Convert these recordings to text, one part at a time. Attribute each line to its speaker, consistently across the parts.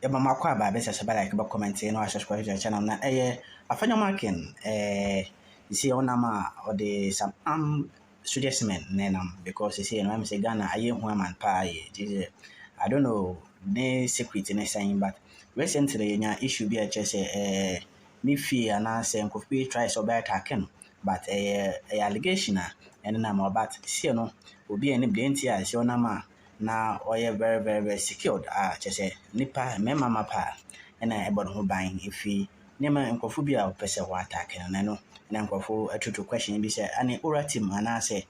Speaker 1: mama kwa ba bese se ba like ba comment no a subscribe to channel na Afenyo Markin you see onama or the some studious men nenam because you see no am say Ghana aye hu man pa I don't know the secret in saying but recently nya issue be just me fear and say nkofi try so be attacking but allegation and na but see no obi any plenty as your nama na oye very secured just say nipa mema mapa and about who buying if he nema nkofu bi a pese wa attack na no na nkofu atutu question bi say ani ora team ana say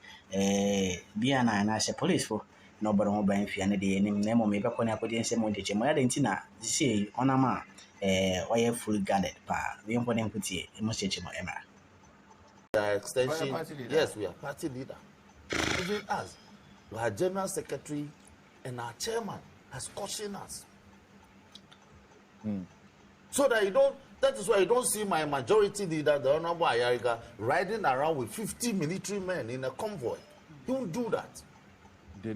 Speaker 1: bia na say police for no but who buying fi and dey nim na mo me be ko na akodi nsem onteche mo ya de ntina say onama oye full guarded pa we mpo dem kutie mo cheche mo emra
Speaker 2: extension. Yes, we are party leader. Even us, our general secretary and our chairman has cautioned us. So that you don't, that is why you don't see my majority leader, the Honorable Ayariga, riding around with 50 military men in a convoy. He won't do that.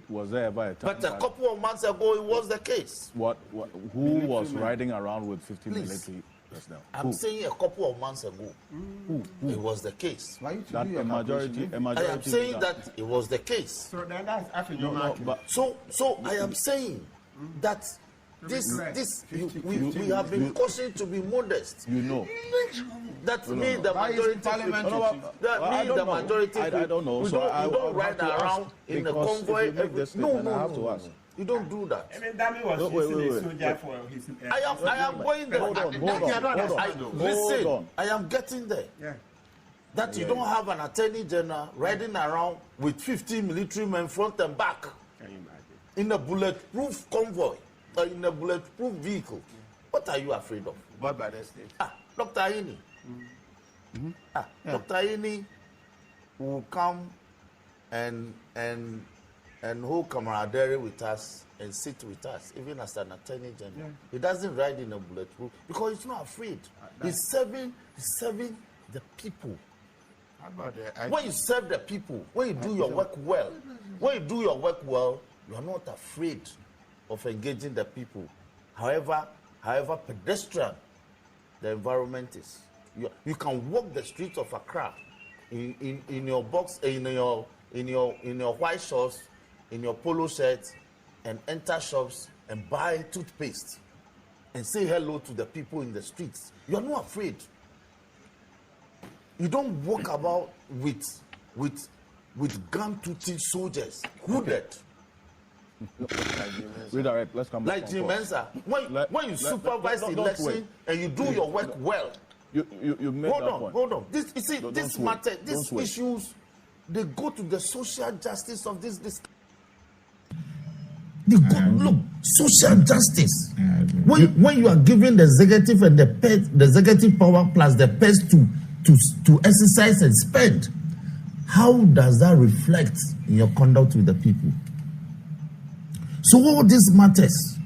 Speaker 3: Was there ever a time?
Speaker 2: But a couple of months ago, it was the case.
Speaker 3: Who was riding around with 50 military personnel?
Speaker 2: I'm saying a couple of months ago, it was the case.
Speaker 3: That a majority
Speaker 2: I am saying that it was the case.
Speaker 4: So then that's Afenyo Markin.
Speaker 2: So I am saying that we have been cautioned to be modest.
Speaker 3: You know.
Speaker 2: That means the majority. The majority.
Speaker 3: I don't know.
Speaker 2: We don't ride around in a convoy. No. You don't do that.
Speaker 4: I mean, that was a soldier for his.
Speaker 2: I am going there. Hold on. I am getting there.
Speaker 4: Yeah.
Speaker 2: That you don't have an attorney general riding around with 50 military men front and back in a bulletproof convoy or in a bulletproof vehicle. What are you afraid of?
Speaker 4: What by the state?
Speaker 2: Dr. Aini. Dr. Aini will come and hold camaraderie with us and sit with us, even as an attorney general. Yeah. He doesn't ride in a bulletproof because he's not afraid. He's serving the people. When you serve the people, when you do your work well, you are not afraid of engaging the people. However pedestrian the environment is. You can walk the streets of Accra in your box, in your white shorts, in your polo shirt, and enter shops and buy toothpaste and say hello to the people in the streets. You are not afraid. You don't walk about with gun-toothed soldiers. Hooded.
Speaker 3: Redirect. Let's come back.
Speaker 2: Like Jim Mensa. When you supervise the election and you do your work well.
Speaker 3: You made that point.
Speaker 2: Hold on. This matter, these issues, they go to the social justice of this. Look, social justice. When you are giving the executive and the executive power plus the pets to exercise and spend, how does that reflect in your conduct with the people? So all this matters,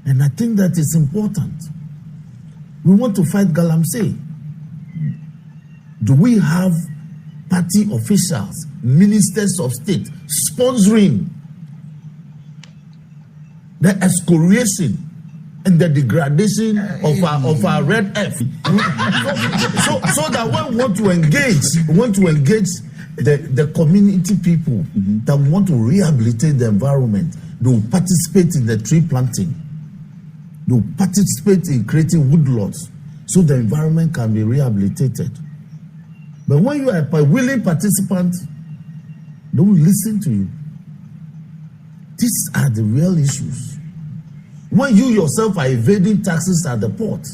Speaker 2: and I think that is important. We want to fight Galamsey. Do we have party officials, ministers of state sponsoring the excoriation and the degradation of our red earth? so that when we want to engage the community people that want to rehabilitate the environment, they will participate in the tree planting. They will participate in creating woodlots so the environment can be rehabilitated. But when you are a willing participant, they will listen to you. These are the real issues. When you yourself are evading taxes at the port,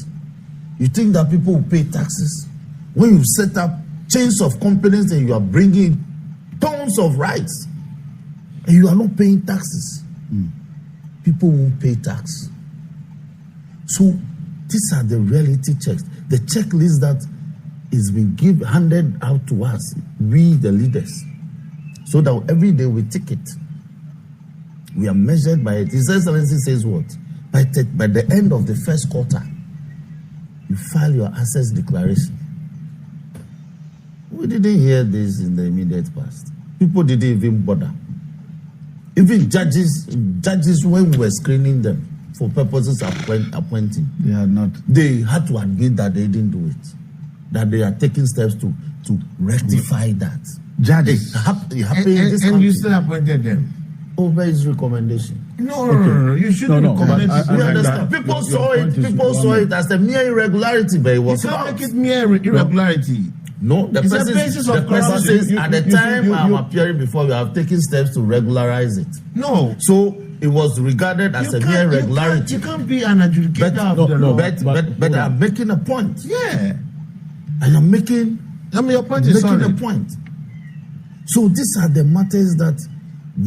Speaker 2: you think that people will pay taxes? When you set up chains of companies and you are bringing tons of rights and you are not paying taxes, people won't pay tax. So these are the reality checks. The checklist that is being handed out to us, we the leaders, so that every day we tick it. We are measured by it. His Excellency says what? By the end of the first quarter, you file your assets declaration. We didn't hear this in the immediate past. People didn't even bother. Even judges when we were screening them, for purposes of appointing.
Speaker 5: They had not.
Speaker 2: They had to admit that they didn't do it. That they are taking steps to rectify that.
Speaker 5: Judges.
Speaker 2: It happened in this
Speaker 6: and
Speaker 2: country.
Speaker 6: you still appointed them?
Speaker 2: Over his recommendation.
Speaker 6: No. You shouldn't recommend it.
Speaker 2: We understand. People saw it as a mere irregularity, but it was
Speaker 6: You can't
Speaker 2: not.
Speaker 6: make it mere irregularity.
Speaker 2: No, the
Speaker 6: It's a
Speaker 2: person
Speaker 6: basis of
Speaker 2: says
Speaker 6: corruption.
Speaker 2: at the time I'm appearing before, we have taken steps to regularize it.
Speaker 6: No.
Speaker 2: So it was regarded as a mere irregularity.
Speaker 6: You can't be an adjudicator of the law.
Speaker 2: But I'm making a point.
Speaker 6: Yeah.
Speaker 2: And I'm making
Speaker 6: your point is
Speaker 2: making a
Speaker 6: solid.
Speaker 2: point. So these are the matters that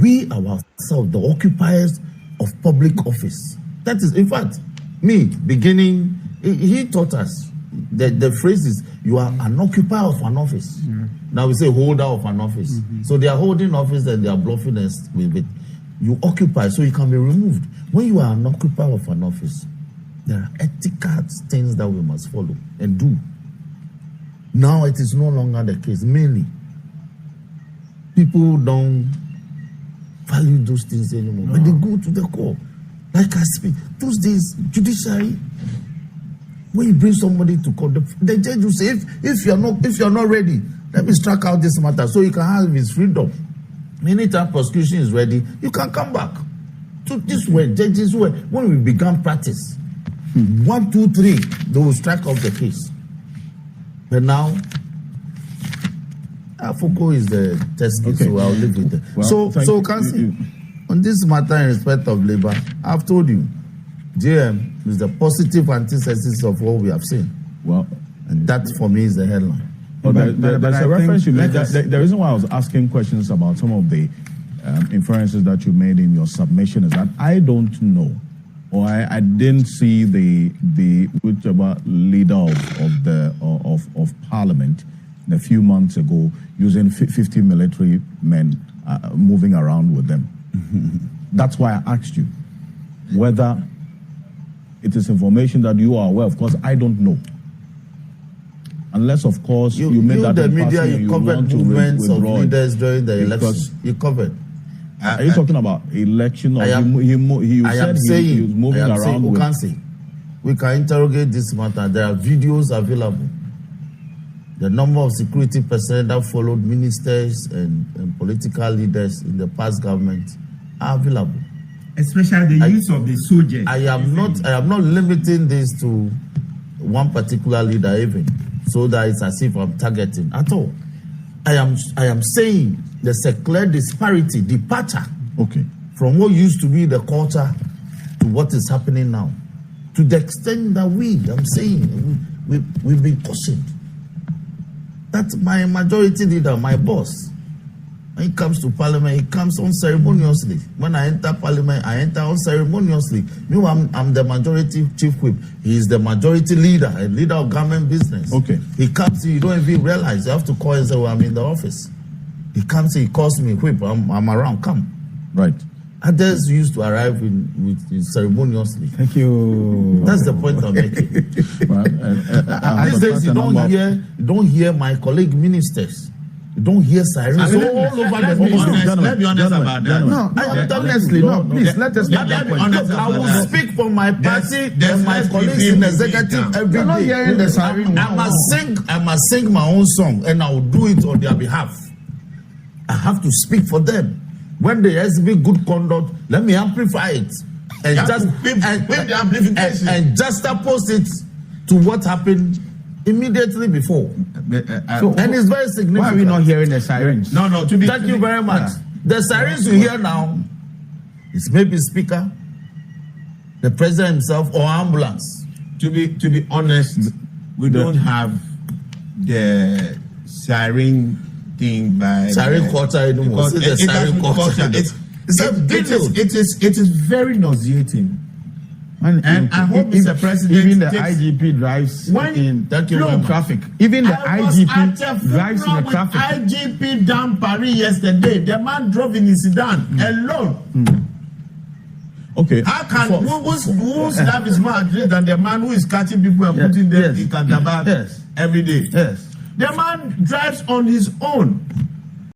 Speaker 2: we ourselves, the occupiers of public office. That is, in fact, me beginning, he taught us the phrase is you are an occupier of an office. Now we say holder of an office. So they are holding office and they are bluffing us with it. You occupy, so you can be removed. When you are an occupier of an office, there are ethical things that we must follow and do. Now it is no longer the case. Mainly, people don't value those things anymore. But they go to the court. Like I speak, those days, judiciary, when you bring somebody to court, the judge will say, if you're not ready, let me strike out this matter so you can have his freedom. Anytime prosecution is ready, you can come back. So this way, judges were, when we began practice, 1, 2, 3, they will strike off the case. But now, Afoko is the test case, so I'll leave it there.
Speaker 5: Well,
Speaker 2: so Council, on this matter in respect of labor, I've told you, JM is the positive antithesis of what we have seen.
Speaker 5: Well,
Speaker 2: and that for me is the headline.
Speaker 5: But there's a reference you made.
Speaker 6: let us-
Speaker 5: The reason why I was asking questions about some of the inferences that you made in your submission is that I don't know, or I didn't see the whichever leader of Parliament a few months ago using 50 military men moving around with them. That's why I asked you whether it is information that you are aware of. Because I don't know. Unless, of course, you made that
Speaker 2: the media,
Speaker 5: passing and
Speaker 2: you
Speaker 5: want
Speaker 2: covered
Speaker 5: to
Speaker 2: movements of
Speaker 5: withdraw it.
Speaker 2: leaders during the
Speaker 5: Because-
Speaker 2: election. You covered.
Speaker 5: Are you talking about election? Or
Speaker 2: I am
Speaker 5: he said
Speaker 2: saying,
Speaker 5: he was moving
Speaker 2: I am
Speaker 5: around
Speaker 2: saying,
Speaker 5: with...
Speaker 2: we can say, we can interrogate this matter. There are videos available. The number of security personnel that followed ministers and political leaders in the past government are available.
Speaker 6: Especially the use of the soldiers.
Speaker 2: I am not limiting this to one particular leader even, so that it's as if I'm targeting at all. I am saying there's a clear disparity, departure from what used to be the culture to what is happening now. To the extent that we've been cautioned. That's my majority leader, my boss. When it comes to parliament, he comes unceremoniously. When I enter parliament, I enter unceremoniously. Meanwhile, I'm the majority chief whip. He is the majority leader, a leader of government business. He comes, you don't even realize. You have to call and say, well, I'm in the office. He comes, he calls me, whip, I'm around, come.
Speaker 5: Right.
Speaker 2: Others used to arrive ceremoniously.
Speaker 5: Thank you.
Speaker 2: That's the point I'm making. These days, you don't hear my colleague ministers. You don't hear sirens all over the place.
Speaker 6: Let's be honest about that.
Speaker 2: No,
Speaker 6: honestly, no, please, let us
Speaker 2: Look, I will speak for my party and my colleagues in executive every
Speaker 6: not
Speaker 2: day.
Speaker 6: hearing the siren.
Speaker 2: I must sing my own song, and I will do it on their behalf. I have to speak for them. When there has to be good conduct, let me amplify it and just oppose it to what happened immediately before. And it's very significant.
Speaker 5: Why are we not hearing the sirens?
Speaker 6: No.
Speaker 2: Thank you very much. The sirens you hear now is maybe speaker, the president himself, or ambulance.
Speaker 6: To be honest, we don't have the siren thing by
Speaker 2: Siren culture anymore. It
Speaker 6: is very nauseating. And I hope Mr. President
Speaker 5: even the
Speaker 6: takes,
Speaker 5: IGP drives in traffic. Even the IGP drives in the traffic.
Speaker 6: IGP down Paris yesterday. The man drove in his sedan alone.
Speaker 5: Okay.
Speaker 6: How can whose life is more at risk than the man who is catching people and putting them in Kandaba every day?
Speaker 5: Yes.
Speaker 6: The man drives on his own.